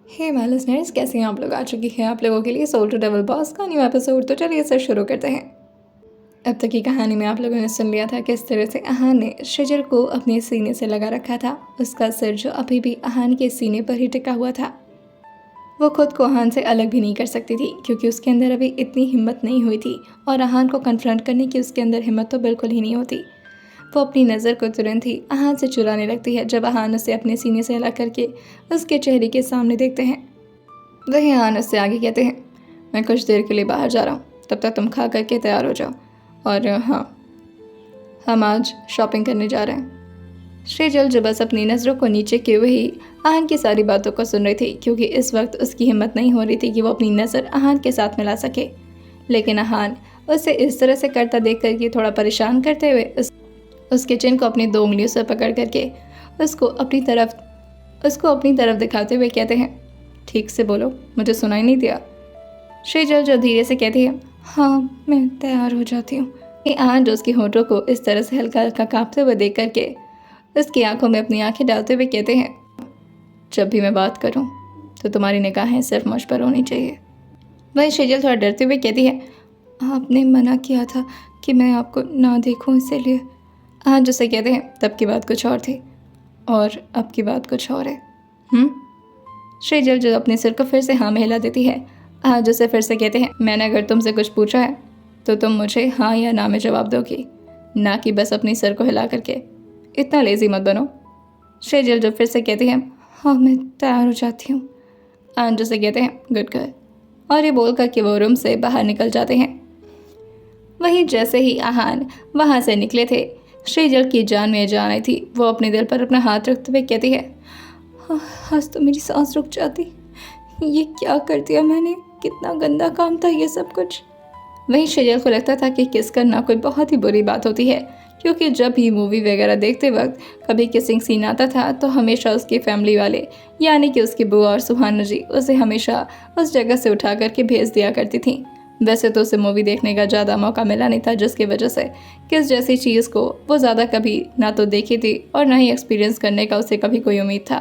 Hey my listeners, कैसे हैं आप लोग। आ चुकी है आप लोगों के लिए सोल टू डबल बॉस का न्यू एपिसोड। तो चलिए इसे शुरू करते हैं। अब तक की कहानी में आप लोगों ने सुन लिया था किस तरह से अहान ने शजर को अपने सीने से लगा रखा था। उसका सिर जो अभी भी अहान के सीने पर ही टिका हुआ था। वो खुद को अहान से अलग भी नहीं कर सकती थी क्योंकि उसके अंदर अभी इतनी हिम्मत नहीं हुई थी और अहान को कन्फ्रंट करने की उसके अंदर हिम्मत तो बिल्कुल ही नहीं होती। वो अपनी नज़र को तुरंत ही अहान से चुराने लगती है जब अहान उसे अपने सीने से अलग करके उसके चेहरे के सामने देखते हैं। वही अहान उससे आगे कहते हैं, मैं कुछ देर के लिए बाहर जा रहा हूँ, तब तक तुम खा करके तैयार हो जाओ। और हाँ, हम आज शॉपिंग करने जा रहे हैं। श्रीजल जो बस अपनी नज़रों को नीचे किए हुए ही अहान की सारी बातों को सुन रही थी क्योंकि इस वक्त उसकी हिम्मत नहीं हो रही थी कि वो अपनी नज़र अहान के साथ मिला सके। लेकिन अहान उसे इस तरह से करता देख करके थोड़ा परेशान करते हुए उसके चिन को अपनी 2 उंगलियों से पकड़ करके उसको अपनी तरफ दिखाते हुए कहते हैं, ठीक से बोलो, मुझे सुनाई नहीं दिया। श्रीजल जो धीरे से कहती है, हाँ मैं तैयार हो जाती हूँ। अहान जो उसके होठों को इस तरह से हल्का हल्का कांपते हुए देख करके उसकी आंखों में अपनी आंखें डालते हुए कहते हैं, जब भी मैं बात करूं तो तुम्हारी निगाहें सिर्फ मुझ पर होनी चाहिए। वही श्रीजल थोड़ा डरते हुए कहती है, आपने मना किया था कि मैं आपको ना देखूं, इसीलिए। अहान जो से कहते हैं, तब की बात कुछ और थी और अब की बात कुछ और है। श्रीजल जो अपने सिर को फिर से हाँ में हिला देती है। अहान जो से फिर से कहते हैं, मैंने अगर तुमसे कुछ पूछा है तो तुम मुझे हाँ या ना में जवाब दोगी, ना कि बस अपनी सिर को हिला करके। इतना लेजी मत बनो। श्रीजल जो फिर से कहती है, हाँ मैं तैयार हो जाती हूँ। अहान जो से कहते हैं, गुड गर्ल। और ये बोल करके वो रूम से बाहर निकल जाते हैं। वहीं जैसे ही अहान वहाँ से निकले थे, श्रीजल की जान में जान आई थी। वो अपने दिल पर अपना हाथ रखते हुए कहती है, आज तो मेरी सांस रुक जाती। ये क्या कर दिया मैंने, कितना गंदा काम था ये सब कुछ। वहीं श्रीजल को लगता था कि किस करना कोई बहुत ही बुरी बात होती है क्योंकि जब भी मूवी वगैरह देखते वक्त कभी किसिंग सीन आता था तो हमेशा उसकी फैमिली वाले यानी कि उसकी बुआ और सुहाना जी उसे हमेशा उस जगह से उठा करके भेज दिया करती थी। वैसे तो उसे मूवी देखने का ज़्यादा मौका मिला नहीं था जिसकी वजह से किस जैसी चीज़ को वो ज़्यादा कभी ना तो देखी थी और ना ही एक्सपीरियंस करने का उसे कभी कोई उम्मीद था।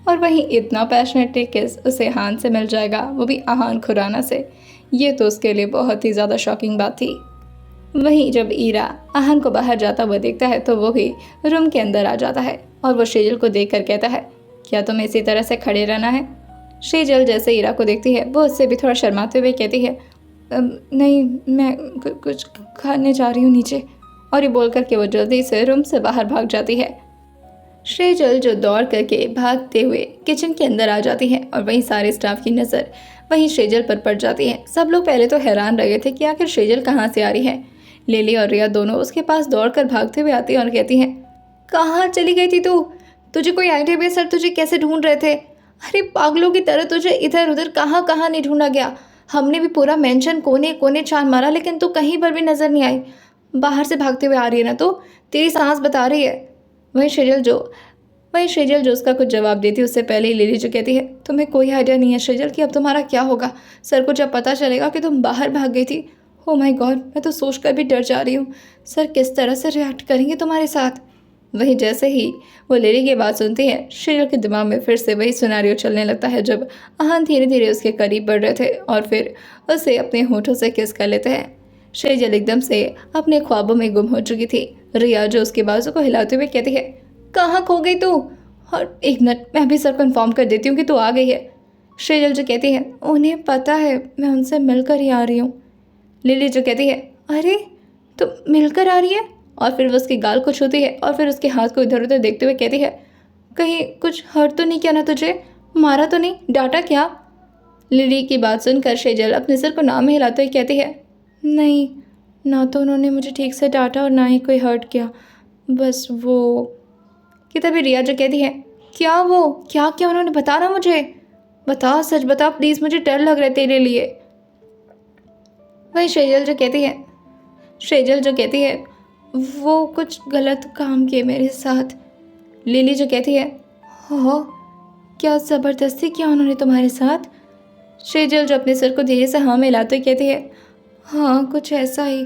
और वहीं इतना पैशनेट किस उसे अहान से मिल जाएगा, वो भी अहान खुराना से, ये तो उसके लिए बहुत ही ज़्यादा शॉकिंग बात थी। वहीं जब ईरा अहान को बाहर जाता हुआ देखता है तो वो भी रूम के अंदर आ जाता है और वो श्रीजल को देखकर कहता है, क्या तुम्हें इसी तरह से खड़े रहना है। श्रीजल जैसे ईरा को देखती है वो उससे भी थोड़ा शर्माते हुए कहती है, नहीं मैं कुछ खाने जा रही हूँ नीचे। और ये बोल करके वो जल्दी से रूम से बाहर भाग जाती है। श्रीजल जो दौड़ करके भागते हुए किचन के अंदर आ जाती है और वहीं सारे स्टाफ की नज़र वहीं श्रीजल पर पड़ जाती है। सब लोग पहले तो हैरान रह गए थे कि आखिर श्रीजल कहाँ से आ रही है। लिली और रिया दोनों उसके पास दौड़कर भागते हुए आती हैं और कहती हैं, कहाँ चली गई थी तू, तुझे कोई आइडिया भी, सर तुझे कैसे ढूंढ रहे थे। अरे पागलों की तरह तुझे इधर उधर कहाँ कहाँ नहीं ढूंढा गया। हमने भी पूरा मेंशन कोने कोने छान मारा लेकिन तू कहीं पर भी नज़र नहीं आई। बाहर से भागते हुए आ रही है ना, तो तेरी सांस बता रही है। वहीं श्रीजल जो उसका कुछ जवाब देती है उससे पहले ही लिली जो कहती है, तुम्हें कोई आइडिया नहीं है श्रीजल कि अब तुम्हारा क्या होगा। सर को जब पता चलेगा कि तुम बाहर भाग गई थी, ओ माय गॉड, मैं तो सोचकर भी डर जा रही हूँ। सर किस तरह से रिएक्ट करेंगे तुम्हारे साथ। वहीं जैसे ही वो लिली की बात सुनती है, श्रीजल के दिमाग में फिर से वही सिनेरियो चलने लगता है जब अहान धीरे धीरे उसके करीब बढ़ रहे थे और फिर उसे अपने होठों से किस कर लेते हैं। श्रीजल एकदम से अपने ख्वाबों में गुम हो चुकी थी। रिया जो उसके बाजू को हिलाते हुए कहती है, कहाँ खो गई तू। और एक मिनट, मैं भी सर को इन्फॉर्म कर देती हूँ कि तू आ गई है। श्रीजल जो कहती है, उन्हें पता है, मैं उनसे मिलकर ही आ रही हूँ। लिली जो कहती है, अरे तो मिलकर आ रही है। और फिर वो उसके गाल को छूती है और फिर उसके हाथ को इधर उधर देखते हुए कहती है, कहीं कुछ हर्ट तो नहीं किया ना तुझे, मारा तो नहीं, डांटा क्या। लिली की बात सुनकर श्रीजल अपने सिर को ना में हिलाते हुए कहती है, नहीं, ना तो उन्होंने मुझे ठीक से डांटा और ना ही कोई हर्ट किया, बस वो। कि तभी रिया जो कहती है, क्या वो, क्या क्या उन्होंने, बता ना मुझे, बता, सच बता प्लीज़, मुझे डर लग रहा है तेरे लिए। वही श्रीजल जो कहती है, वो कुछ गलत काम किए मेरे साथ। लिली जो कहती है, हो, क्या ज़बरदस्ती किया उन्होंने तुम्हारे साथ। श्रीजल जो अपने सिर को धीरे से हाँ में हिलाते हुए कहती है, हाँ कुछ ऐसा ही,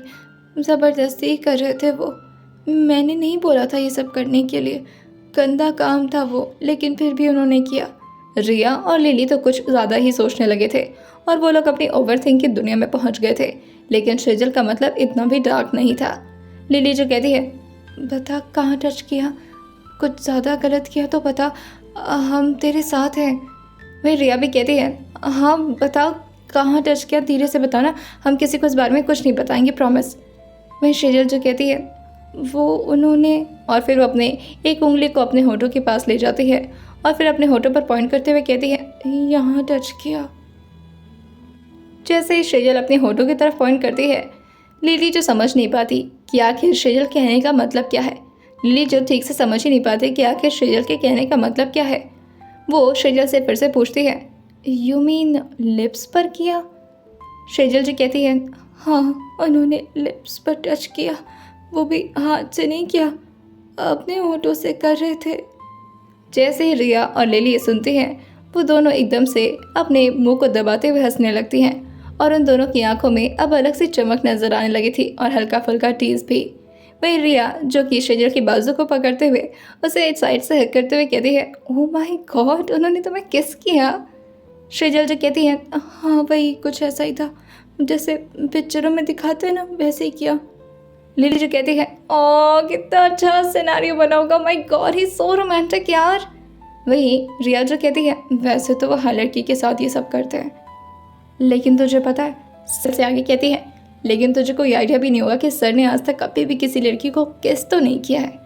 ज़बरदस्ती ही कर रहे थे वो, मैंने नहीं बोला था ये सब करने के लिए, गंदा काम था वो, लेकिन फिर भी उन्होंने किया। रिया और लिली तो कुछ ज़्यादा ही सोचने लगे थे और वो लोग अपनी ओवरथिंक की दुनिया में पहुंच गए थे, लेकिन सेजल का मतलब इतना भी डार्क नहीं था। लिली जो कहती है, बता कहाँ टच किया, कुछ ज़्यादा गलत किया तो बता, हम तेरे साथ हैं। वही रिया भी कहती है, हाँ बता कहाँ टच किया, धीरे से बताना, हम किसी को इस बारे में कुछ नहीं बताएंगे, प्रॉमिस। वही सेजल जो कहती है, वो उन्होंने, और फिर वो अपने एक उंगली को अपने होठों के पास ले जाती है और फिर अपने होठों पर पॉइंट करते हुए कहती है, यहाँ टच किया। जैसे ही सेजल अपने होठों की तरफ पॉइंट करती है, लिली जो समझ नहीं पाती कि आखिर सेजल कहने का मतलब क्या है, लिली जो ठीक से समझ ही नहीं पाती कि आखिर सेजल के कहने का मतलब क्या है, वो सेजल से फिर से पूछती है, यू मीन लिप्स पर किया? सेजल जो कहती है, हाँ उन्होंने लिप्स पर टच किया, वो भी हाथ से नहीं किया, अपने होठों से कर रहे थे। जैसे ही रिया और लिली ये सुनती हैं, वो दोनों एकदम से अपने मुंह को दबाते हुए हंसने लगती हैं और उन दोनों की आंखों में अब अलग सी चमक नजर आने लगी थी और हल्का फुल्का टीज भी। वही रिया जो कि सेजल की बाजू को पकड़ते हुए उसे एक साइड से हक करते हुए कहती है, ओह माय गॉड, उन्होंने तुम्हें किस किया? सेजल जो कहती है, हाँ वही कुछ ऐसा ही था, जैसे पिक्चरों में दिखाते हैं ना, वैसे ही किया। लिली जो कहती है, ओ कितना अच्छा सिनेरियो बना होगा, my God he so romantic यार। वही रिया जो कहती है, वैसे तो वो हर लड़की के साथ ये सब करते हैं, लेकिन तुझे पता है, सबसे आगे कहती है, लेकिन तुझे कोई आइडिया भी नहीं होगा कि सर ने आज तक कभी भी किसी लड़की को किस तो नहीं किया है।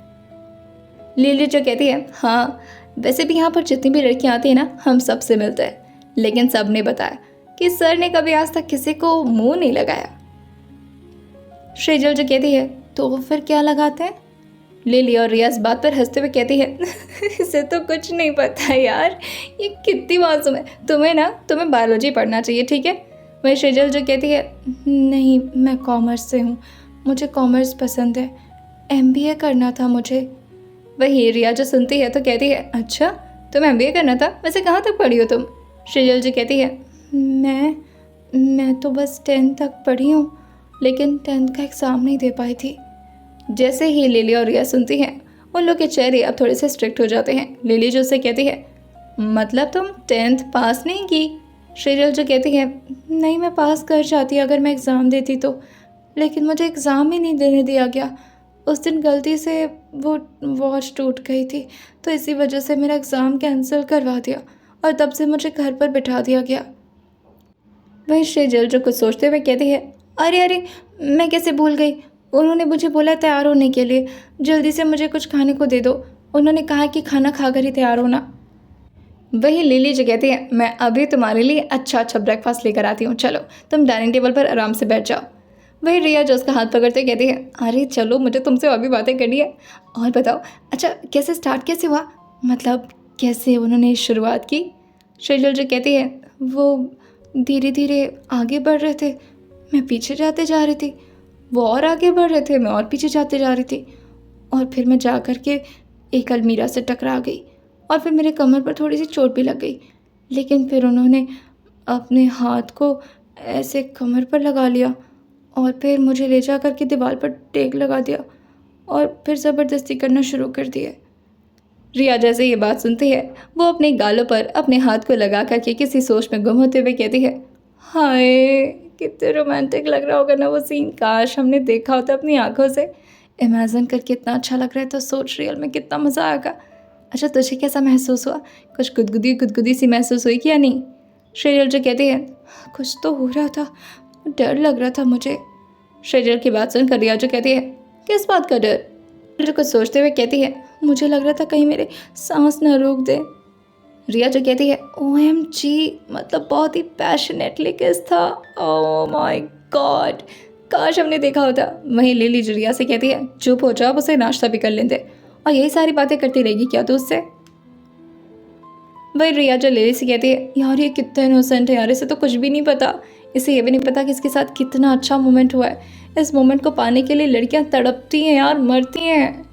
लिली जो कहती है, हाँ वैसे भी यहाँ पर जितनी भी लड़कियाँ आती हैं ना, हम सबसे मिलते हैं, लेकिन सब ने बताया कि सर ने कभी आज तक किसी को मुंह नहीं लगाया। सेजल जो कहती है, तो फिर क्या लगाते हैं? लिली और रिया इस बात पर हंसते हुए कहती है, इसे तो कुछ नहीं पता यार, ये कितनी मासूम है, तुम्हें बायोलॉजी पढ़ना चाहिए, ठीक है। वही सेजल जो कहती है, नहीं मैं कॉमर्स से हूँ, मुझे कॉमर्स पसंद है, एमबीए करना था मुझे। वही रिया जो सुनती है तो कहती है, अच्छा तुम्हें एमबीए करना था, वैसे कहाँ तक पढ़ी हो तुम? सेजल जो कहती है, मैं तो बस 10th तक पढ़ी हूँ, लेकिन 10th का एग्ज़ाम नहीं दे पाई थी। जैसे ही लिली और रिया सुनती हैं, उन लोग के चेहरे अब थोड़े से स्ट्रिक्ट हो जाते हैं। लिली जो उससे कहती है, मतलब तुम 10th पास नहीं की? सेजल जो कहती है, नहीं मैं पास कर जाती अगर मैं एग्ज़ाम देती तो, लेकिन मुझे एग्ज़ाम ही नहीं देने दिया गया। उस दिन गलती से वो वॉच टूट गई थी, तो इसी वजह से मेरा एग्ज़ाम कैंसिल करवा दिया और तब से मुझे घर पर बिठा दिया गया। वही सेजल जो कुछ सोचते हुए कहती है, अरे मैं कैसे भूल गई, उन्होंने मुझे बोला तैयार होने के लिए, जल्दी से मुझे कुछ खाने को दे दो, उन्होंने कहा कि खाना खाकर ही तैयार होना। वही लिली जो कहती है, मैं अभी तुम्हारे लिए अच्छा ब्रेकफास्ट लेकर आती हूँ, चलो तुम डाइनिंग टेबल पर आराम से बैठ जाओ। वही रिया जो उसका हाथ पकड़ते कहती है, अरे चलो मुझे तुमसे और भी बातें करनी है, और बताओ अच्छा कैसे स्टार्ट कैसे हुआ, मतलब कैसे उन्होंने शुरुआत की? सेजल जो कहती है, वो धीरे धीरे आगे बढ़ रहे थे, मैं पीछे जाते जा रही थी, वो और आगे बढ़ रहे थे, मैं और पीछे जाते जा रही थी, और फिर मैं जा कर के एक अलमीरा से टकरा गई और फिर मेरे कमर पर थोड़ी सी चोट भी लग गई, लेकिन फिर उन्होंने अपने हाथ को ऐसे कमर पर लगा लिया और फिर मुझे ले जा कर के दीवार पर टेक लगा दिया और फिर ज़बरदस्ती करना शुरू कर दिया। रिया जैसे ये बात सुनती है, वो अपने गालों पर अपने हाथ को लगा करके किसी सोच में गुम होते हुए कहती है, हाय कितने रोमांटिक लग रहा होगा ना वो सीन, काश हमने देखा होता अपनी आंखों से। इमेजिन करके इतना अच्छा लग रहा है, तो सोच रियल में कितना मज़ा आएगा। अच्छा तुझे कैसा महसूस हुआ, कुछ गुदगुदी सी महसूस हुई कि या नहीं? सेजल जो कहती है, कुछ तो हो रहा था, डर लग रहा था मुझे। सेजल की बात सुनकर रिया जो कहती है, किस बात का डर? जो कुछ सोचते हुए कहती है, मुझे लग रहा था कहीं मेरे सांस ना रोक दे। रिया जो कहती है, OMG, मतलब बहुत ही पैशनेटली किस था, ओह माय गॉड, काश हमने देखा होता। वहीं लिली जो रिया से कहती है, चुप हो जा, उसे नाश्ता भी कर लेते, और यही सारी बातें करती रहेगी क्या तू उससे? वही रिया जो लिली से कहती है, यार ये कितना इनोसेंट है यार, इसे तो कुछ भी नहीं पता, इसे ये भी नहीं पता कि इसके साथ कितना अच्छा मोमेंट हुआ है। इस मोमेंट को पाने के लिए लड़कियां तड़पती हैं यार, मरती हैं।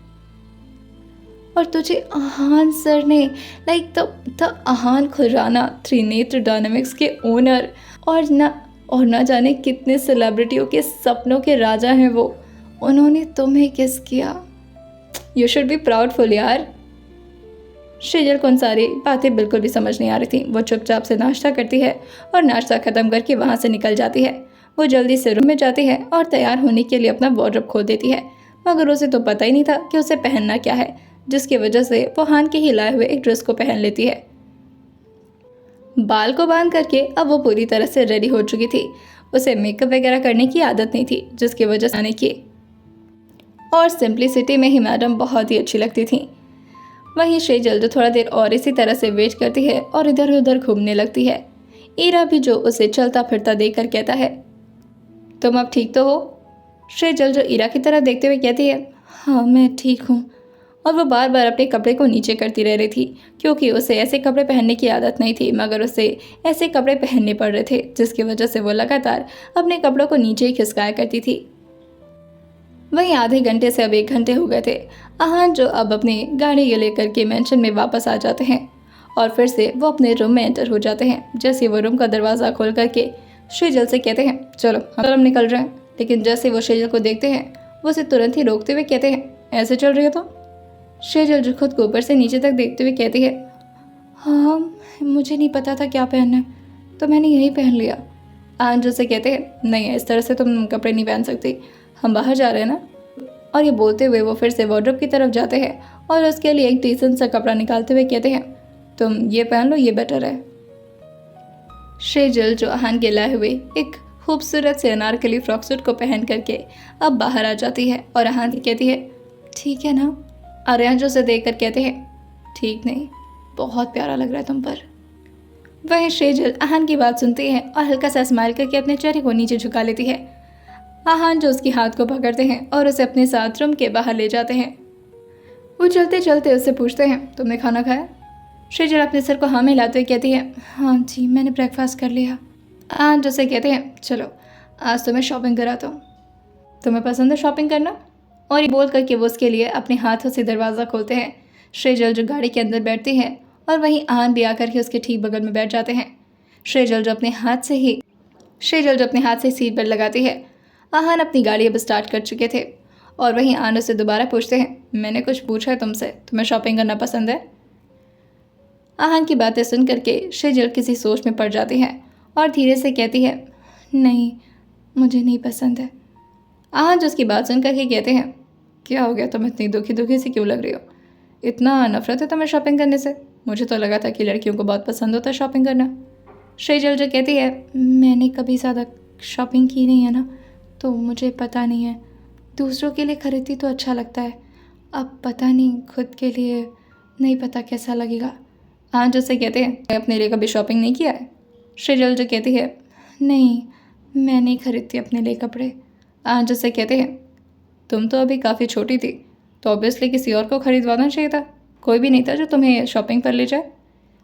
और तुझे आहान सर ने, like the Aahan Khurana Trinetra dynamics के ओनर, और ना जाने कितने सेलिब्रिटियों के सपनों के राजा हैं वो, उन्होंने तुम्हें किस किया। यू शुड बी प्राउडफुल यार। शेजल को उन सारी बातें बिल्कुल भी समझ नहीं आ रही थी। वो चुपचाप से नाश्ता करती है और नाश्ता ख़त्म करके वहाँ से निकल जाती है। वो जल्दी से रूम में जाती है और तैयार होने के लिए अपना वार्डरोब खोल देती है, मगर उसे तो पता ही नहीं था कि उसे पहनना क्या है, जिसकी वजह से वो हान के ही लाए हुए एक ड्रेस को पहन लेती है। बाल को बांध करके अब वो पूरी तरह से रेडी हो चुकी थी। उसे मेकअप वगैरह करने की आदत नहीं थी, जिसकी वजह से आने की और सिंप्लिसिटी में ही मैडम बहुत ही अच्छी लगती थी। वहीं शेजल जो थोड़ा देर और इसी तरह से वेट करती है और इधर उधर घूमने लगती है। ईरा भी जो उसे चलता फिरता देखकर कहता है, तुम अब ठीक तो हो? शेजल जो ईरा की तरफ देखते हुए कहती है, हाँ मैं ठीक हूँ। और वो बार बार अपने कपड़े को नीचे करती रह रही थी, क्योंकि उसे ऐसे कपड़े पहनने की आदत नहीं थी, मगर उसे ऐसे कपड़े पहनने पड़ रहे थे, जिसकी वजह से वो लगातार अपने कपड़ों को नीचे ही खिसकाया करती थी। वहीं आधे घंटे से अब 1 घंटे हो गए थे। आहान जो अब अपनी गाड़ी लेकर के मेंशन में वापस आ जाते हैं और फिर से वो अपने रूम में एंटर हो जाते हैं। जैसे वो रूम का दरवाज़ा खोल करके शेजल से कहते हैं, चलो हम निकल रहे हैं। लेकिन जैसे वो शेजल को देखते हैं, वो उसे तुरंत ही रोकते हुए कहते हैं, ऐसे चल रही हो तो? शेजल जो खुद को ऊपर से नीचे तक देखते हुए कहती है, हाँ मुझे नहीं पता था क्या पहनना है, तो मैंने यही पहन लिया। आहान से कहते हैं, नहीं इस तरह से तुम कपड़े नहीं पहन सकती, हम बाहर जा रहे हैं ना। और ये बोलते हुए वो फिर से वार्डरोब की तरफ जाते हैं और उसके लिए एक डिसेंट सा कपड़ा निकालते हुए कहते हैं, तुम ये पहन लो, ये बेटर है। शेजल जो आहान के लाए हुए एक खूबसूरत से अनारकली फ्रॉक सूट को पहन करके अब बाहर आ जाती है और आहान कहती है, ठीक है ना? आर्यन जो उसे देख कर कहते हैं, ठीक नहीं, बहुत प्यारा लग रहा है तुम पर। वहीं शेजल आहान की बात सुनती है और हल्का सा स्माइल करके अपने चेहरे को नीचे झुका लेती है। आहान जो उसके हाथ को पकड़ते हैं और उसे अपने साथ रूम के बाहर ले जाते हैं। वो चलते चलते उससे पूछते हैं, तुमने खाना खाया? शेजल अपने सर को हाँ में लाते हुए कहती है, हाँ जी मैंने ब्रेकफास्ट कर लिया। आहान जो उसे कहते हैं, चलो आज तो मैं शॉपिंग कराता हूँ, तुम्हें पसंद है शॉपिंग करना? और ये बोल करके वो उसके लिए अपने हाथों से दरवाज़ा खोलते हैं। शेजल जो गाड़ी के अंदर बैठती है और वहीं आहान भी आकर के उसके ठीक बगल में बैठ जाते हैं। शेजल जो अपने हाथ से सीट बेल्ट लगाती है। आहान अपनी गाड़ी अब स्टार्ट कर चुके थे और वहीं आहान उससे दोबारा पूछते हैं, मैंने कुछ पूछा है तुमसे, तुम्हें शॉपिंग करना पसंद है? आहान की बातें सुन करके शेजल किसी सोच में पड़ जाती है और धीरे से कहती है, नहीं मुझे नहीं पसंद है। आहान जो उसकी बात सुन करके कहते हैं, क्या हो गया, तुम इतनी दुखी दुखी सी क्यों लग रही हो? इतना नफरत है तुम्हें शॉपिंग करने से? मुझे तो लगा था कि लड़कियों को बहुत पसंद होता है शॉपिंग करना। शेजल जो कहती है, मैंने कभी ज़्यादा शॉपिंग की नहीं है ना, तो मुझे पता नहीं है, दूसरों के लिए खरीदती तो अच्छा लगता है, अब पता नहीं खुद के लिए नहीं पता कैसा लगेगा। आहान जो से कहते हैं, अपने लिए कभी शॉपिंग नहीं किया है? शेजल जो कहती है, नहीं मैं नहीं खरीदती अपने लिए कपड़े। आहान जो से कहते हैं, तुम तो अभी काफ़ी छोटी थी, तो ऑब्वियसली किसी और को खरीदवाना चाहिए था, कोई भी नहीं था जो तुम्हें शॉपिंग पर ले जाए।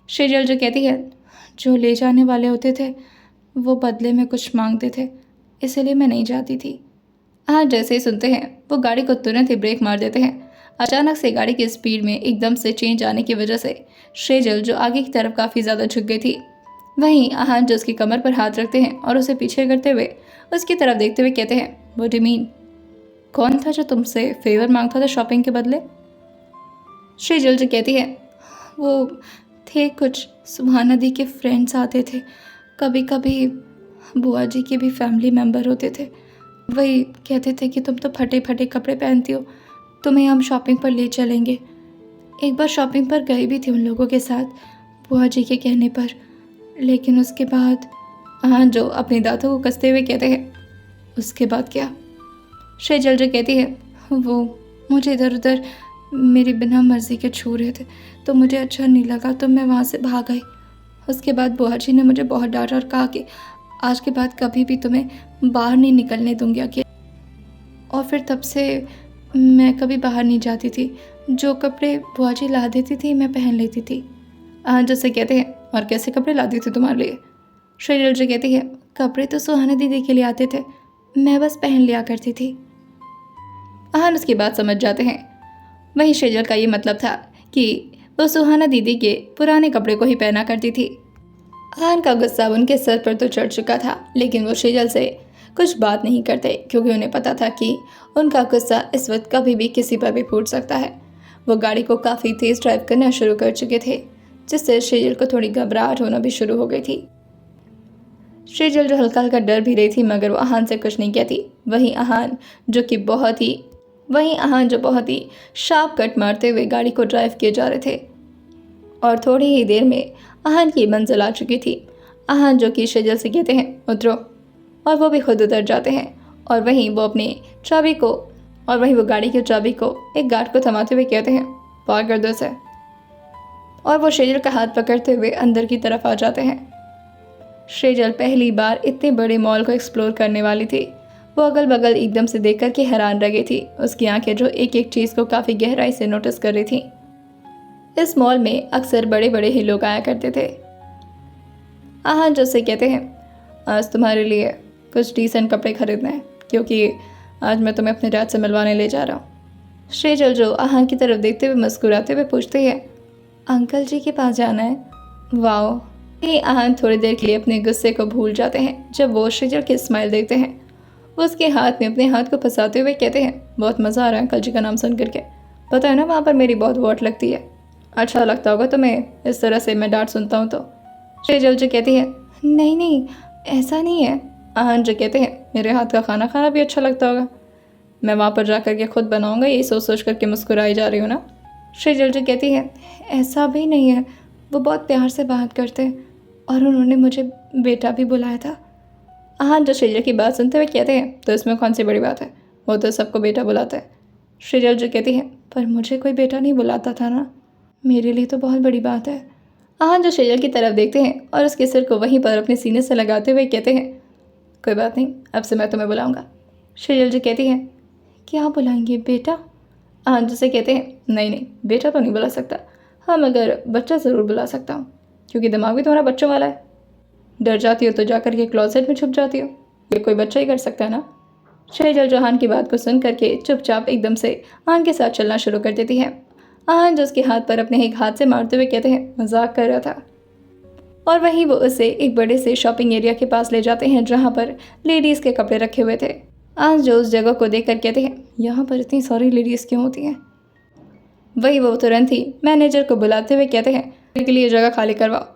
शेजल जो कहती है, जो ले जाने वाले होते थे वो बदले में कुछ मांगते थे, इसलिए मैं नहीं जाती थी। आहान जैसे ही सुनते हैं वो गाड़ी को तुरंत ही ब्रेक मार देते हैं। अचानक से गाड़ी की स्पीड में एकदम से चेंज आने की वजह से शेजल जो आगे की तरफ काफ़ी ज़्यादा झुक गई थी। वहीं आहान जो उसकी कमर पर हाथ रखते हैं और उसे पीछे करते हुए उसकी तरफ देखते हुए कहते हैं, व्हाट डू यू मीन? कौन था जो तुमसे फेवर मांगता था शॉपिंग के बदले? शेजल जो कहती है, वो थे कुछ सुहाना दी के फ्रेंड्स आते थे, कभी कभी बुआ जी के भी फैमिली मेम्बर होते थे, वही कहते थे कि तुम तो फटे फटे कपड़े पहनती हो, तुम्हें हम शॉपिंग पर ले चलेंगे। एक बार शॉपिंग पर गई भी थी उन लोगों के साथ बुआ जी के कहने पर, लेकिन उसके बाद हाँ जो अपनी दांतों को कसते हुए कहते हैं, उसके बाद क्या? शेजल जो कहती है, वो मुझे इधर उधर मेरी बिना मर्जी के छू रहे थे, तो मुझे अच्छा नहीं लगा, तो मैं वहाँ से भाग आई। उसके बाद बुआ जी ने मुझे बहुत डांटा और कहा कि आज के बाद कभी भी तुम्हें बाहर नहीं निकलने दूंगी अकेले। और फिर तब से मैं कभी बाहर नहीं जाती थी, जो कपड़े बुआ जी ला देती थी मैं पहन लेती थी। जैसे कहते हैं, और कैसे कपड़े लाती थी तुम्हारे लिए? शेजल जो कहती है, कपड़े तो सुहाना दीदी के लिए आते थे, मैं बस पहन लिया करती थी। आहान उसकी बात समझ जाते हैं। वहीं शेजल का ये मतलब था कि वो सुहाना दीदी के पुराने कपड़े को ही पहना करती थी। आहान का गुस्सा उनके सर पर तो चढ़ चुका था, लेकिन वो शेजल से कुछ बात नहीं करते, क्योंकि उन्हें पता था कि उनका गुस्सा इस वक्त कभी भी किसी पर भी फूट सकता है। वो गाड़ी को काफ़ी तेज़ ड्राइव करना शुरू कर चुके थे, जिससे सेजल को थोड़ी घबराहट होना भी शुरू हो गई थी। सेजल जो हल्का हल्का डर भी रही थी, मगर वो आहान से कुछ नहीं कहती। वहीं आहान जो बहुत ही शार्प कट मारते हुए गाड़ी को ड्राइव किए जा रहे थे और थोड़ी ही देर में आहान की मंजिल आ चुकी थी। आहान जो कि सेजल से कहते हैं उतरो, और वो भी खुद उतर जाते हैं। और वहीं वो गाड़ी की चाबी को एक गार्ड को थमाते हुए कहते हैं पार कर दो इसे, और वो सेजल का हाथ पकड़ते हुए अंदर की तरफ आ जाते हैं। सेजल पहली बार इतने बड़े मॉल को एक्सप्लोर करने वाली थी। वो अगल बगल एकदम से देख कर के हैरान रह गई थी। उसकी आंखें जो एक एक चीज़ को काफ़ी गहराई से नोटिस कर रही थी। इस मॉल में अक्सर बड़े बड़े ही लोग आया करते थे। आहान जो से कहते हैं आज तुम्हारे लिए कुछ डिसेंट कपड़े खरीदने हैं, क्योंकि आज मैं तुम्हें अपने डैड से मिलवाने ले जा रहा हूँ। सेजल जो आहान की तरफ देखते हुए मुस्कुराते हुए पूछते हैं अंकल जी के पास जाना है? वाओ। ये आहान थोड़ी देर के लिए अपने गुस्से को भूल जाते हैं जब वो सेजल की स्माइल देखते हैं। वो उसके हाथ में अपने हाथ को फंसाते हुए कहते हैं बहुत मज़ा आ रहा है अंकल जी का नाम सुन करके। पता है ना वहाँ पर मेरी बहुत वोट लगती है। अच्छा लगता होगा तुम्हें इस तरह से मैं डांट सुनता हूँ तो। सेजल जो कहती है नहीं नहीं ऐसा नहीं है। आहान जो कहते हैं मेरे हाथ का खाना खाना भी अच्छा लगता होगा। मैं वहाँ पर जा कर के खुद बनाऊँगा, यही सोच सोच करके मुस्कुराई जा रही हूँ ना। सेजल जो कहती है ऐसा भी नहीं है, वो बहुत प्यार से बात करते हैं और उन्होंने मुझे बेटा भी बुलाया था। आहान जो सेजल की बात सुनते हुए कहते हैं तो इसमें कौन सी बड़ी बात है, वो तो सबको बेटा बुलाता है। सेजल जो कहती है पर मुझे कोई बेटा नहीं बुलाता था ना, मेरे लिए तो बहुत बड़ी बात है। आहान जो सेजल की तरफ देखते हैं और उसके सिर को वहीं पर अपने सीने से लगाते हुए कहते हैं कोई बात नहीं, अब से मैं तुम्हें बुलाऊंगा। सेजल जो कहती है क्या बुलाएंगे बेटा? आहान जो से कहते हैं नहीं बेटा तो नहीं बुला सकता, हाँ मगर बच्चा ज़रूर बुला सकता हूँ, क्योंकि दिमाग भी तुम्हारा बच्चों वाला है। डर जाती हो तो जाकर के क्लोजेट में छुप जाती हो, ये कोई बच्चा ही कर सकता है ना। सेजल जो आहान की बात को सुन करके चुपचाप एकदम से आहान के साथ चलना शुरू कर देती है। आहान जो उसके हाथ पर अपने एक हाथ से मारते हुए कहते हैं मजाक कर रहा था। और वहीं वो उसे एक बड़े से शॉपिंग एरिया के पास ले जाते हैं जहाँ पर लेडीज़ के कपड़े रखे हुए थे। आहान जो उस जगह को देख कर कहते हैं यहाँ पर इतनी सारी लेडीज़ क्यों होती हैं। वही वो तुरंत ही मैनेजर को बुलाते हुए कहते हैं के लिए जगह खाली करवाओ।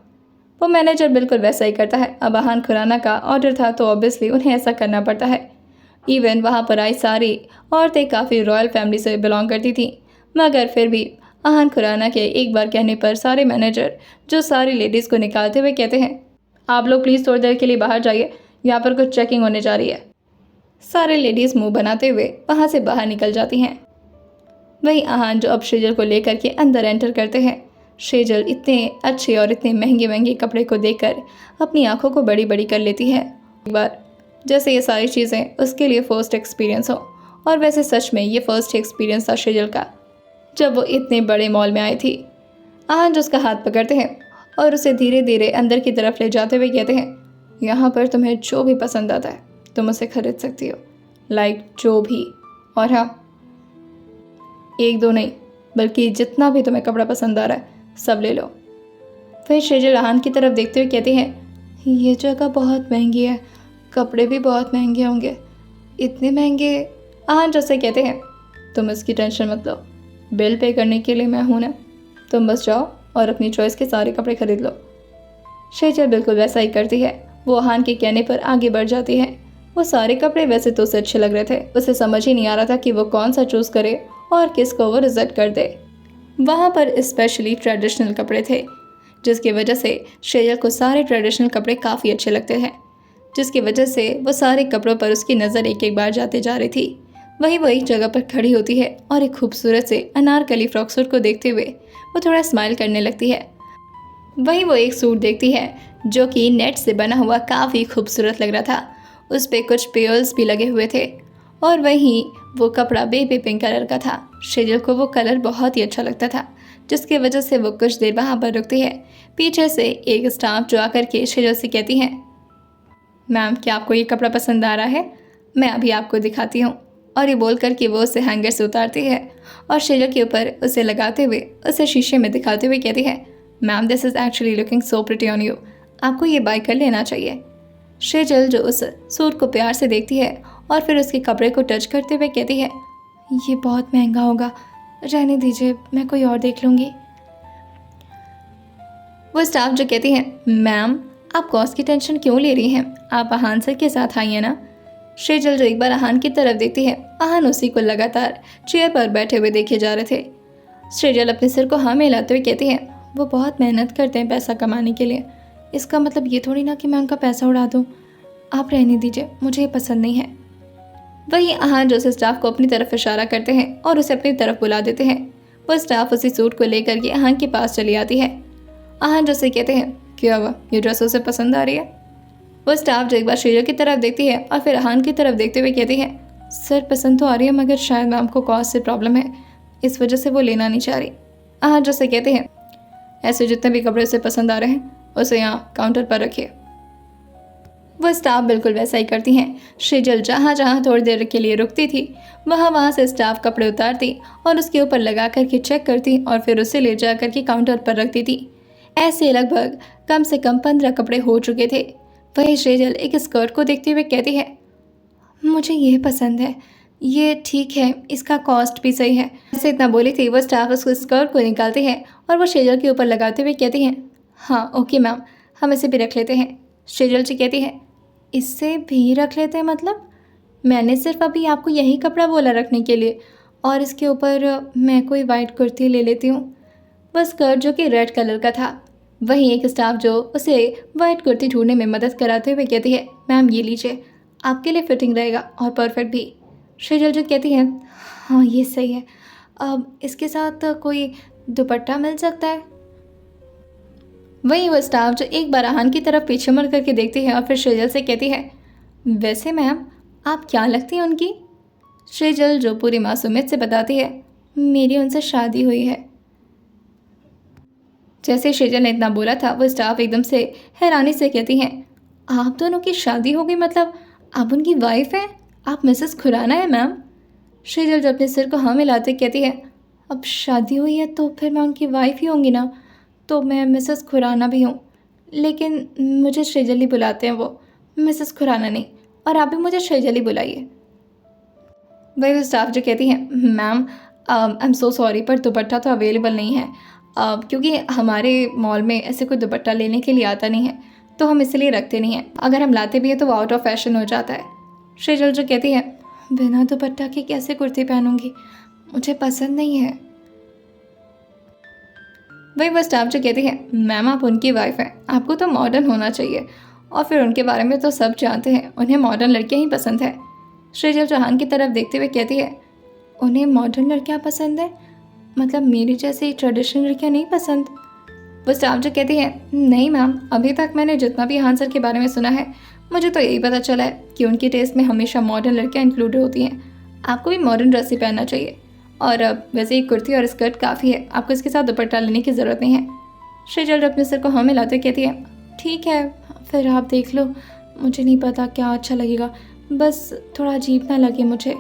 वो मैनेजर बिल्कुल वैसा ही करता है। अब आहान खुराना का ऑर्डर था तो ऑब्वियसली उन्हें ऐसा करना पड़ता है। इवन वहाँ पर आई सारी औरतें काफ़ी रॉयल फैमिली से बिलोंग करती थी, मगर फिर भी आहान खुराना के एक बार कहने पर सारे मैनेजर जो सारी लेडीज़ को निकालते हुए कहते हैं आप लोग प्लीज़ थोड़ी देर के लिए बाहर जाइए, यहाँ पर कुछ चेकिंग होने जा रही है। सारे लेडीज़ मुंह बनाते हुए वहाँ से बाहर निकल जाती हैं। वहीं आहान जो अब सेजल को लेकर के अंदर एंटर करते हैं। सेजल इतने अच्छे और इतने महंगे महंगे कपड़े को देखकर अपनी आंखों को बड़ी बड़ी कर लेती है। एक बार जैसे ये सारी चीज़ें उसके लिए फ़र्स्ट एक्सपीरियंस हो, और वैसे सच में ये फ़र्स्ट एक्सपीरियंस था सेजल का जब वो इतने बड़े मॉल में आई थी। आहान जो उसका हाथ पकड़ते हैं और उसे धीरे धीरे अंदर की तरफ ले जाते हुए कहते हैं यहाँ पर तुम्हें जो भी पसंद आता है तुम उसे खरीद सकती हो, लाइक जो भी। और हाँ, एक दो नहीं बल्कि जितना भी तुम्हें कपड़ा पसंद आ रहा है सब ले लो। फिर सेजल आहान की तरफ देखते हुए कहती हैं ये जगह बहुत महंगी है, कपड़े भी बहुत महंगे होंगे। इतने महंगे? आहान जैसे कहते हैं तुम इसकी टेंशन मत लो, बिल पे करने के लिए मैं हूँ ना, तुम बस जाओ और अपनी चॉइस के सारे कपड़े खरीद लो। सेजल बिल्कुल वैसा ही करती है। वो आहान के कहने पर आगे बढ़ जाती है। वो सारे कपड़े वैसे तो उसे अच्छे लग रहे थे, उसे समझ ही नहीं आ रहा था कि वो कौन सा चूज़ करे और किसको वो रिजेक्ट कर दे। वहाँ पर स्पेशली ट्रेडिशनल कपड़े थे, जिसकी वजह से सेजल को सारे ट्रेडिशनल कपड़े काफ़ी अच्छे लगते हैं, जिसकी वजह से वो सारे कपड़ों पर उसकी नज़र एक एक बार जाते जा रही थी। वहीं वो एक जगह पर खड़ी होती है और एक खूबसूरत से अनारकली फ्रॉक सूट को देखते हुए वो थोड़ा स्माइल करने लगती है। वहीं वो एक सूट देखती है जो कि नेट से बना हुआ काफ़ी खूबसूरत लग रहा था, उस पर कुछ पेयर्स भी लगे हुए थे, और वहीं वो कपड़ा बेबी पिंक कलर का था। सेजल को वो कलर बहुत ही अच्छा लगता था, जिसकी वजह से वो कुछ देर वहाँ पर रुकती है। पीछे से एक स्टाफ जो आकर के सेजल से कहती हैं मैम क्या आपको ये कपड़ा पसंद आ रहा है? मैं अभी आपको दिखाती हूँ। और ये बोल कर कि वो उसे हैंगर से उतारती है और सेजल के ऊपर उसे लगाते हुए उसे शीशे में दिखाते हुए कहती है ma'am this is actually looking so pretty on you, आपको ये बाय कर लेना चाहिए। सेजल जो उस सूट को प्यार से देखती है और फिर उसके कपड़े को टच करते हुए कहती है ये बहुत महंगा होगा, रहने दीजिए, मैं कोई और देख लूँगी। वो स्टाफ जो कहती है, मैम आप कॉस्ट की टेंशन क्यों ले रही हैं, आप आहान सर के साथ आइए ना। शेजल जो एक बार आहान की तरफ देखती है, आहान उसी को लगातार चेयर पर बैठे हुए देखे जा रहे थे। शेजल अपने सिर को हाँ में हिलाते हुए कहती है, वो बहुत मेहनत करते हैं पैसा कमाने के लिए, इसका मतलब ये थोड़ी ना कि मैं उनका पैसा उड़ा दूँ। आप रहने दीजिए, मुझे ये पसंद नहीं है। वही आहान जो उस स्टाफ को अपनी तरफ इशारा करते हैं और उसे अपनी तरफ बुला देते हैं। वो स्टाफ उसी सूट को लेकर के आहान के पास चली आती है। आहान जो से कहते हैं, क्या हुआ, ये ड्रेस उसे पसंद आ रही है। वो स्टाफ जो एक बार शेजल की तरफ देखती है और फिर आहान की तरफ देखते हुए कहती है, सर पसंद तो आ रही है मगर शायद मैम को कॉस्ट से प्रॉब्लम है, इस वजह से वो लेना नहीं चाह रही। आहान जो से कहते हैं, ऐसे जितने भी कपड़े उसे पसंद आ रहे हैं उसे यहाँ काउंटर पर रखिए। वो स्टाफ बिल्कुल वैसा ही करती हैं। शेजल जहाँ जहाँ थोड़ी देर के लिए रुकती थी वहाँ से स्टाफ कपड़े उतारती और उसके ऊपर लगा करके चेक करती और फिर उसे ले जा करके काउंटर पर रखती थी। ऐसे लगभग कम से कम 15 कपड़े हो चुके थे। वही शेजल एक स्कर्ट को देखते हुए कहती है, मुझे ये पसंद है, ये ठीक है, इसका कॉस्ट भी सही है। ऐसे इतना बोली थी वो स्टाफ उस स्कर्ट को निकालती है और वो शेजल के ऊपर लगाते हुए कहती हैं, हाँ ओके मैम, हम इसे भी रख लेते हैं। शेजल जी कहती है, इससे भी रख लेते हैं मतलब? मैंने सिर्फ अभी आपको यही कपड़ा बोला रखने के लिए और इसके ऊपर मैं कोई वाइट कुर्ती ले लेती हूँ। वह स्कर्ट जो कि रेड कलर का था। वहीं एक स्टाफ जो उसे वाइट कुर्ती ढूंढने में मदद कराते हुए कहती है, मैम ये लीजिए, आपके लिए फिटिंग रहेगा और परफेक्ट भी। शेजल जो कहती है, हाँ ये सही है, अब इसके साथ कोई दुपट्टा मिल सकता है। वहीं वो स्टाफ जो एक बार आहान की तरफ पीछे मुड़ करके देखती है और फिर शेजल से कहती है, वैसे मैम आप क्या लगती हैं उनकी? शेजल जो पूरी मासूमियत से बताती है, मेरी उनसे शादी हुई है। जैसे शेजल ने इतना बोला था वो स्टाफ एकदम से हैरानी से कहती हैं, आप दोनों की शादी हो गई, मतलब आप उनकी वाइफ हैं, आप मिसेस खुराना है मैम। शेजल जब अपने सिर को हाँ मिलाते कहती है, अब शादी हुई है तो फिर मैं उनकी वाइफ ही होंगी ना, तो मैं मिसेस खुराना भी हूँ, लेकिन मुझे शेजल ही बुलाते हैं वो, मिसेस खुराना नहीं, और आप भी मुझे शेजल ही बुलाइए। वही स्टाफ जो कहती हैं, ma'am I am so sorry पर दुपट्टा तो अवेलेबल नहीं है, क्योंकि हमारे मॉल में ऐसे कोई दुपट्टा लेने के लिए आता नहीं है, तो हम इसलिए रखते नहीं हैं, अगर हम लाते भी हैं तो वो आउट ऑफ फैशन हो जाता है। शेजल जो कहती है, बिना दुपट्टा के कैसे कुर्ती पहनूंगी, मुझे पसंद नहीं है। वही वो स्टाफ जो कहती है, मैम आप उनकी वाइफ हैं, आपको तो मॉडर्न होना चाहिए, और फिर उनके बारे में तो सब जानते हैं, उन्हें मॉडर्न लड़कियाँ ही पसंद है। शेजल जहान की तरफ देखते हुए कहती है, उन्हें मॉडर्न लड़कियाँ पसंद है, मतलब मेरी जैसी ट्रेडिशनल लड़कियाँ नहीं पसंद? वो स्टाफ जो कहती है, नहीं मैम, अभी तक मैंने जितना भी आहान सर के बारे में सुना है मुझे तो यही पता चला है कि उनकी टेस्ट में हमेशा मॉडर्न लड़कियाँ इंक्लूड होती हैं, आपको भी मॉडर्न ड्रेस ही पहनना चाहिए, और वैसे ही कुर्ती और स्कर्ट काफ़ी है, आपको इसके साथ दुपट्टा लेने की ज़रूरत नहीं है। शेजल अपने सिर को हाँ मिलाते कहती है, ठीक है फिर आप देख लो, मुझे नहीं पता क्या अच्छा लगेगा, बस थोड़ा अजीब ना लगे मुझे।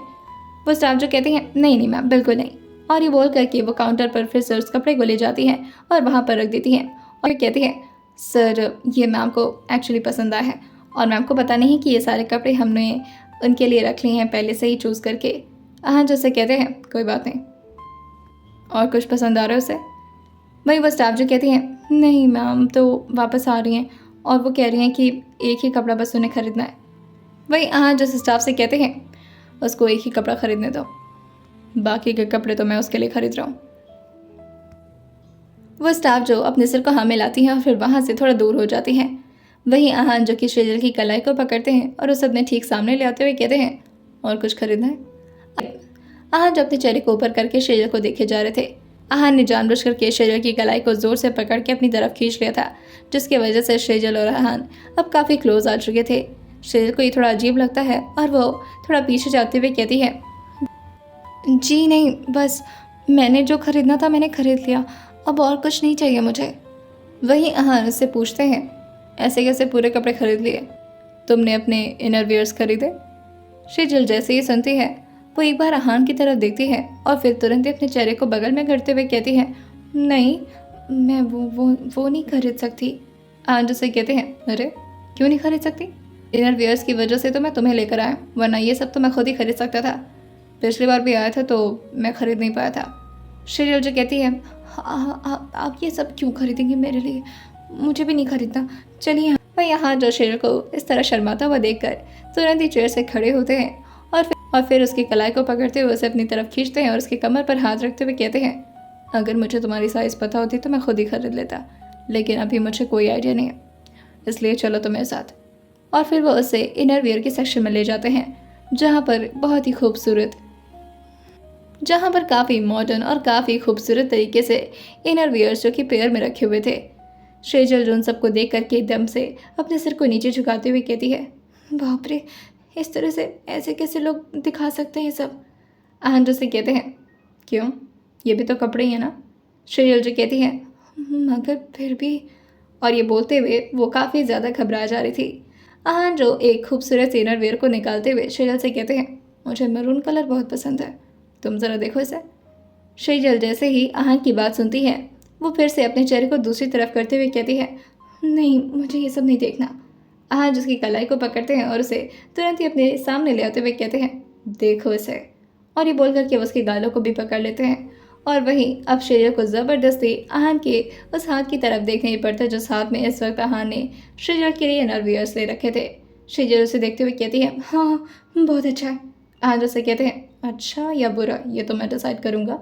वो स्टाफ जो कहती हैं, नहीं नहीं मैम बिल्कुल नहीं, और ये बोल करके वो काउंटर पर फिर से उस कपड़े को ले जाती हैं और वहाँ पर रख देती हैं और कहती हैं, सर ये मैम को एक्चुअली पसंद आया है और मैम को पता नहीं कि ये सारे कपड़े हमने उनके लिए रख लिए हैं पहले से ही चूज़ करके। हाँ जैसे कहते हैं, कोई बात नहीं, और कुछ पसंद आ रहा है उसे? वही वो स्टाफ जो कहती हैं, नहीं मैम तो वापस आ रही हैं और वो कह रही हैं कि एक ही कपड़ा बस उन्हें ख़रीदना है। वही हाँ जिस स्टाफ से कहते हैं, उसको एक ही कपड़ा ख़रीदने दो, बाकी के कपड़े तो मैं उसके लिए ख़रीद रहा हूँ। वो स्टाफ जो अपने सिर को हाँ मिलाती हैं और फिर वहाँ से थोड़ा दूर हो जाती हैं। वही आहान जो कि शेजल की कलाई को पकड़ते हैं और उसे अपने ठीक सामने ले आते हुए कहते हैं, और कुछ खरीदना है? आहान जो अपने चेहरे को ऊपर करके शेजल को देखे जा रहे थे। आहान ने जानबूझ करके शेजल की कलाई को ज़ोर से पकड़ के अपनी तरफ खींच लिया था, जिसकी वजह से शेजल और आहान अब काफ़ी क्लोज आ चुके थे। शेजल को ये थोड़ा अजीब लगता है और वो थोड़ा पीछे जाते हुए कहती है, जी नहीं, बस मैंने जो ख़रीदना था मैंने ख़रीद लिया, अब और कुछ नहीं चाहिए मुझे। वही आहान उससे पूछते हैं, ऐसे कैसे पूरे कपड़े खरीद लिए, तुमने अपने इनर वियर्स खरीदे? शेजल जैसे ही सुनती है वो एक बार आहान की तरफ देखती है और फिर तुरंत ही अपने चेहरे को बगल में करते हुए कहती है, नहीं मैं वो नहीं खरीद सकती। आहान उसे कहते हैं, अरे क्यों नहीं खरीद सकती? इनर वियर्स की वजह से तो मैं तुम्हें लेकर आया, वरना ये सब तो मैं खुद ही खरीद सकता था, पिछली बार भी आया था तो मैं खरीद नहीं पाया था। शेजल जो कहती है, आप ये सब क्यों खरीदेंगे मेरे लिए? मुझे भी नहीं खरीदना, चलिए। वह यहाँ जो शेजल को इस तरह शर्माता हुआ देखकर तुरंत ही चेयर से खड़े होते हैं और फिर उसकी कलाई को पकड़ते हुए उसे अपनी तरफ खींचते हैं और उसकी कमर पर हाथ रखते हुए कहते हैं, अगर मुझे तुम्हारी साइज़ पता होती तो मैं खुद ही खरीद लेता, लेकिन अभी मुझे कोई आइडिया नहीं है, इसलिए चलो तो मेरे साथ। और फिर वो उसे इनर वियर के सेक्शन में ले जाते हैं, जहाँ पर बहुत ही खूबसूरत, जहाँ पर काफ़ी मॉडर्न और काफ़ी खूबसूरत तरीके से इनर वियर्स जो कि पेयर में रखे हुए थे। शेजल जो उन सबको देख करके एकदम से अपने सिर को नीचे झुकाते हुए कहती है, बाप रे, इस तरह से ऐसे कैसे लोग दिखा सकते हैं सब? आहन से कहते हैं, क्यों, ये भी तो कपड़े ही है ना? शेजल जो कहती है, मगर फिर भी। और ये बोलते हुए वो काफ़ी ज़्यादा घबरा जा रही थी। आहन जो एक खूबसूरत इनर वेयर को निकालते हुए शेजल से कहते हैं, मुझे मरून कलर बहुत पसंद है, तुम ज़रा देखो इसे। शेजल जैसे ही आहन की बात सुनती है, वो फिर से अपने चेहरे को दूसरी तरफ करते हुए कहती है, नहीं, मुझे ये सब नहीं देखना। आहन उसकी कलाई को पकड़ते हैं और उसे तुरंत ही अपने सामने ले आते हुए कहते हैं, देखो इसे। और ये बोल करके वो उसके गालों को भी पकड़ लेते हैं। और वहीं अब शेजल को ज़बरदस्ती आहन के उस हाथ की तरफ देखने ही पड़ता है जिस हाथ में इस वक्त आहन ने शेजल के लिए इनर वियर्स ले रखे थे। शेजल उसे देखते हुए कहती है, हाँ बहुत अच्छा है। आहन उसे कहते हैं, अच्छा या बुरा ये तो मैं डिसाइड करूँगा,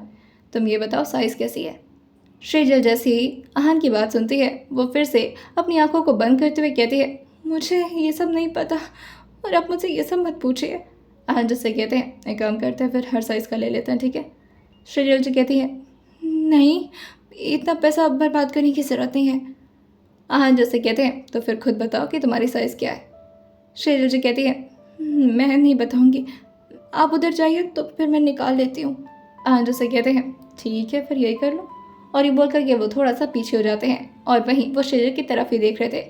तुम ये बताओ साइज़ कैसी है? शेजल जैसे ही आहन की बात सुनती है, वो फिर से अपनी आंखों को बंद करते हुए कहती है, मुझे ये सब नहीं पता और आप मुझे ये सब मत पूछिए। आहन जिससे कहते हैं, एक काम करते हैं, फिर हर साइज़ का ले लेते हैं, ठीक है? शेजल जी कहती है, नहीं, इतना पैसा बर्बाद करने की ज़रूरत नहीं है। आहन जैसे कहते हैं, तो फिर खुद बताओ कि तुम्हारी साइज़ क्या है? शेजल जी कहती है, मैं नहीं बताऊँगी, आप उधर जाइए तो फिर मैं निकाल लेती हूँ। आहन जैसे कहते हैं, ठीक है, फिर यही कर लो। और ये बोल करके वो थोड़ा सा पीछे हो जाते हैं और वहीं वो शेजल की तरफ ही देख रहे थे।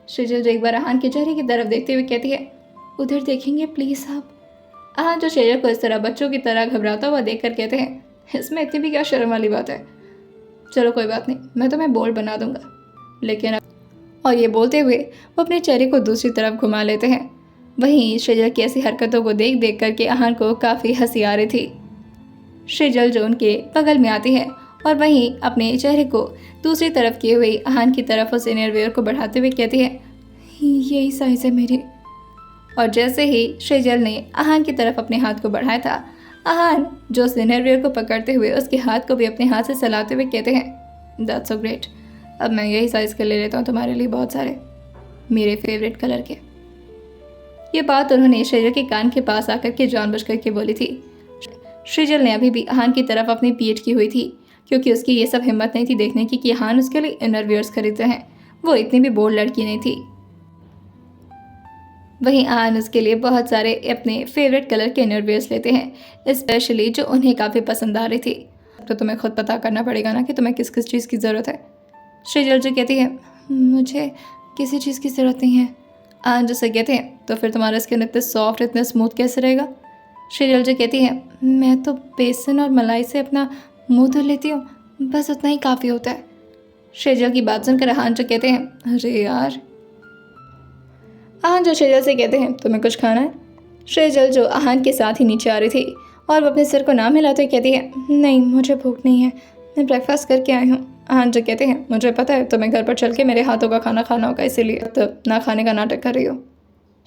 शेजल जो एक बार आहन के चेहरे की तरफ देखते हुए कहती है, उधर देखेंगे प्लीज़ आप? आहन जो शेजल को इस तरह बच्चों की तरह घबराता हुआ देख कर कहते हैं, इसमें इतनी भी क्या शर्म वाली बात है, चलो कोई बात नहीं, मैं तुम्हें बोल्ड बना दूंगा, लेकिन और ये बोलते हुए वो अपने चेहरे को दूसरी तरफ घुमा लेते हैं। वहीं शेजल की ऐसी हरकतों को देख देख करके आहन को काफ़ी हंसी आ रही थी। शेजल जो उनके बगल में आती है और वहीं अपने चेहरे को दूसरी तरफ किए हुए आहन की तरफ उस इनरवियर को बढ़ाते हुए कहती है, यही साइज़ है मेरी। और जैसे ही शेजल ने आहन की तरफ अपने हाथ को बढ़ाया था, आहन जो उस इनरवियर को पकड़ते हुए उसके हाथ को भी अपने हाथ से चलाते हुए कहते हैं, दैट्स सो ग्रेट, अब मैं यही साइज़ के ले लेता हूँ तुम्हारे लिए, बहुत सारे, मेरे फेवरेट कलर के। ये बात उन्होंने शेजल के कान के पास आकर के जानबूझकर के बोली थी। शेजल ने अभी भी आहन की तरफ अपनी पीठ की हुई थी, क्योंकि उसकी ये सब हिम्मत नहीं थी देखने की कि आहन उसके लिए इनरवियर्स खरीदते हैं। वो इतनी भी बोल्ड लड़की नहीं थी। वहीं आहन उसके लिए बहुत सारे अपने फेवरेट कलर के इनरवियर्स लेते हैं, स्पेशली जो उन्हें काफ़ी पसंद आ रही थी। तो तुम्हें खुद पता करना पड़ेगा ना कि तुम्हें किस किस चीज़ की ज़रूरत है। शेजल जो कहती है, मुझे किसी चीज़ की ज़रूरत नहीं है। आहन जैसे कहते हैं, तो फिर तुम्हारा स्किन इतने सॉफ्ट इतने स्मूथ कैसे रहेगा? शेजल जो कहती है, मैं तो बेसन और मलाई से अपना मुंह धो लेती हूँ, बस उतना ही काफ़ी होता है। शेजल की बात सुनकर आहन जो कहते हैं, अरे यार। आहन जो शेजल से कहते हैं, तुम्हें कुछ खाना है? शेजल जो आहन के साथ ही नीचे आ रही थी और वो अपने सिर को ना मिलाते हुए कहती है, नहीं, मुझे भूख नहीं है, मैं ब्रेकफास्ट करके आई हूँ। आहन जो कहते हैं, मुझे पता है तुम्हें घर पर चल के मेरे हाथों का खाना खाना होगा, इसीलिए तो ना खाने का नाटक कर रही हो।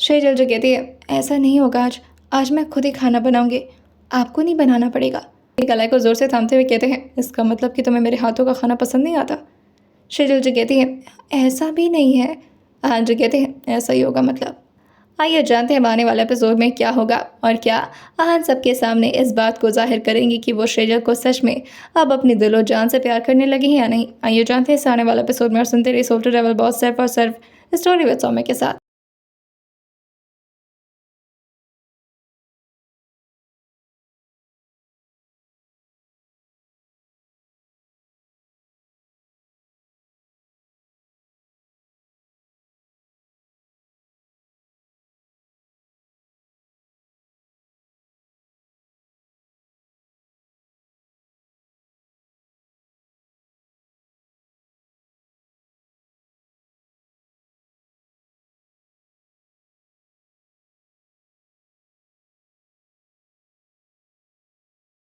शेजल जो कहती है, ऐसा नहीं होगा, आज मैं खुद ही खाना बनाऊंगी, आपको नहीं बनाना पड़ेगा। गलाय को ज़ोर से थामते हुए कहते हैं, इसका मतलब कि तुम्हें मेरे हाथों का खाना पसंद नहीं आता? शेजल जो कहती है, ऐसा भी नहीं है। आहन जो कहते हैं, ऐसा ही होगा मतलब। आइए जानते हैं आने वाले एपिसोड में क्या होगा और क्या आहन सबके सामने इस बात को जाहिर करेंगी कि वो शेजल को सच में अब अपनी दिलो जान से प्यार करने लगी हैं या नहीं। आइए जानते हैं इस आने वाले एपिसोड में और सुनते रहिए सोल्टू ट्रैवल बॉस सिर्फ और सिर्फ स्टोरी विद सौम्य के साथ।